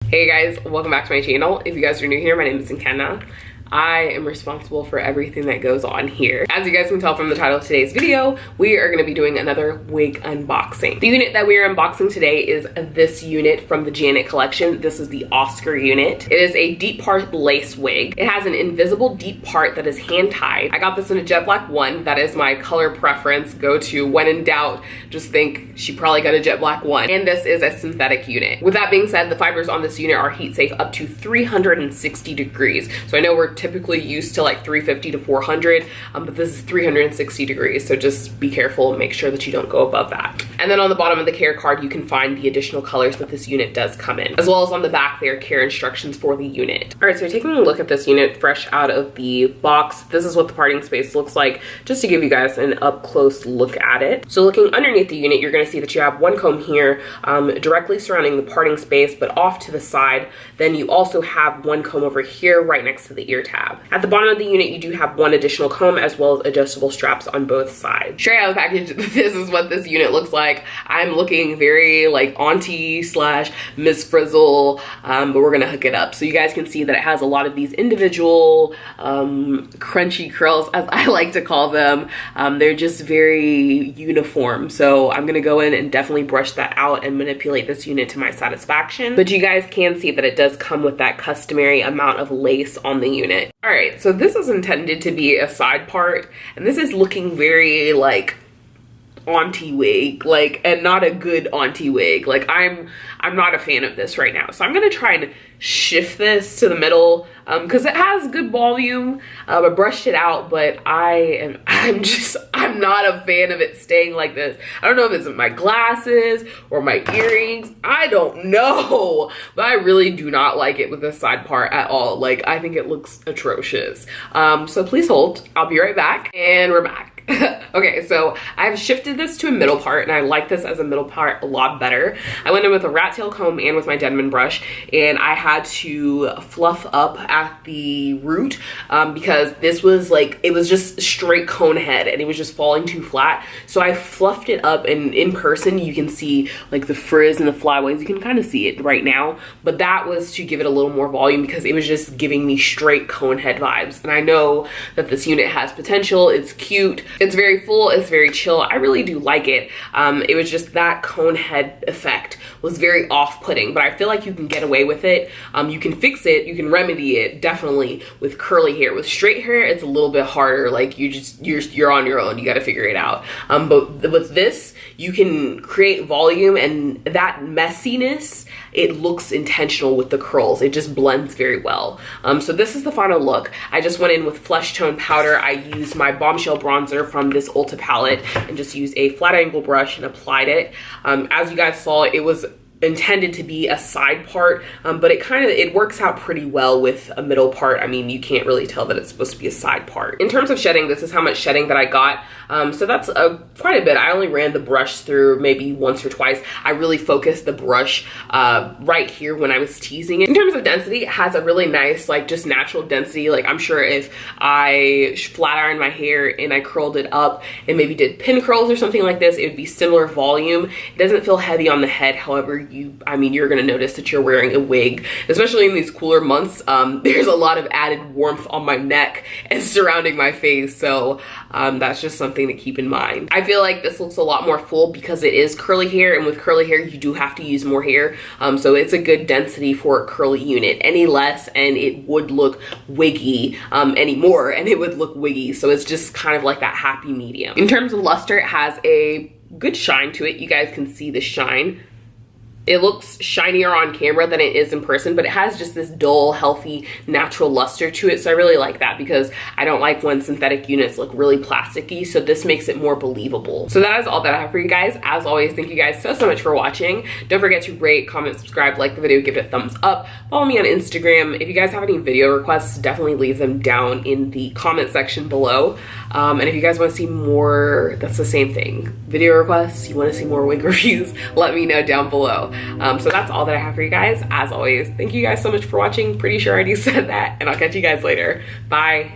Hey guys, welcome back to my channel. If you guys are new here, my name is Nkenna. I am responsible for everything that goes on here. As you guys can tell from the title of today's video, we are gonna be doing another wig unboxing. The unit that we are unboxing today is this unit from the Janet collection. This is the Oscar unit. It is a deep part lace wig. It has an invisible deep part that is hand tied. I got this in a jet black one. That is my color preference. Go to when in doubt, just think she probably got a jet black one. And this is a synthetic unit. With that being said, the fibers on this unit are heat safe up to 360 degrees. So I know we're typically used to like 350 to 400, but this is 360 degrees, so just be careful and make sure that you don't go above that. And then on the bottom of the care card, you can find the additional colors that this unit does come in, as well as on the back there are care instructions for the unit. All right, so taking a look at this unit fresh out of the box, this is what the parting space looks like, just to give you guys an up close look at it. So looking underneath the unit, you're gonna see that you have one comb here directly surrounding the parting space, but off to the side. Then you also have one comb over here right next to the ear tab. At the bottom of the unit, you do have one additional comb as well as adjustable straps on both sides. Straight out of the package, this is what this unit looks like. I'm looking very like auntie slash Miss Frizzle, but we're gonna hook it up. So you guys can see that it has a lot of these individual crunchy curls, as I like to call them. They're just very uniform. So I'm gonna go in and definitely brush that out and manipulate this unit to my satisfaction. But you guys can see that it does come with that customary amount of lace on the unit. All right, so this is intended to be a side part, and this is looking very like auntie wig, like, and not a good auntie wig. Like I'm not a fan of this right now. So I'm gonna try and shift this to the middle because it has good volume. I brushed it out, but I'm not a fan of it staying like this. I don't know if it's my glasses or my earrings. I don't know, but I really do not like it with the side part at all. Like I think it looks atrocious. So please hold, I'll be right back, and we're back. Okay, so I've shifted this to a middle part, and I like this as a middle part a lot better. I went in with a rat tail comb and with my Denman brush, and I had to fluff up at the root because this was like, it was just straight cone head and it was just falling too flat. So I fluffed it up, and in person you can see like the frizz and the flyaways. You can kind of see it right now, but that was to give it a little more volume because it was just giving me straight cone head vibes. And I know that this unit has potential. It's cute. It's very full, it's very chill. I really do like it. It was just that cone head effect was very off-putting, but I feel like you can get away with it. You can fix it, you can remedy it, definitely with curly hair. With straight hair, it's a little bit harder. Like you're on your own, you gotta figure it out. But with this, you can create volume, and that messiness, it looks intentional with the curls. It just blends very well. So this is the final look. I just went in with Flesh Tone powder. I used my Bombshell bronzer from this Ulta palette and just used a flat angle brush and applied it. As you guys saw, it was intended to be a side part, but it works out pretty well with a middle part. I mean, you can't really tell that it's supposed to be a side part. In terms of shedding, this is how much shedding that I got. So that's quite a bit. I only ran the brush through maybe once or twice. I really focused the brush right here when I was teasing it. In terms of density, it has a really nice, like just natural density. Like I'm sure if I flat ironed my hair and I curled it up and maybe did pin curls or something like this, it would be similar volume. It doesn't feel heavy on the head. However, you're gonna notice that you're wearing a wig, especially in these cooler months. There's a lot of added warmth on my neck and surrounding my face, so that's just something to keep in mind. I feel like this looks a lot more full because it is curly hair, and with curly hair you do have to use more hair, so it's a good density for a curly unit. Any less and it would look wiggy, any more and it would look wiggy, so it's just kind of like that happy medium. In terms of luster, it has a good shine to it. You guys can see the shine. It looks shinier on camera than it is in person, but it has just this dull, healthy, natural luster to it. So I really like that because I don't like when synthetic units look really plasticky. So this makes it more believable. So that is all that I have for you guys. As always, thank you guys so much for watching. Don't forget to rate, comment, subscribe, like the video, give it a thumbs up. Follow me on Instagram. If you guys have any video requests, definitely leave them down in the comment section below. And if you guys want to see more, that's the same thing. Video requests, you want to see more wig reviews, let me know down below. So that's all that I have for you guys. As always, thank you guys so much for watching. Pretty sure I already said that, and I'll catch you guys later. Bye.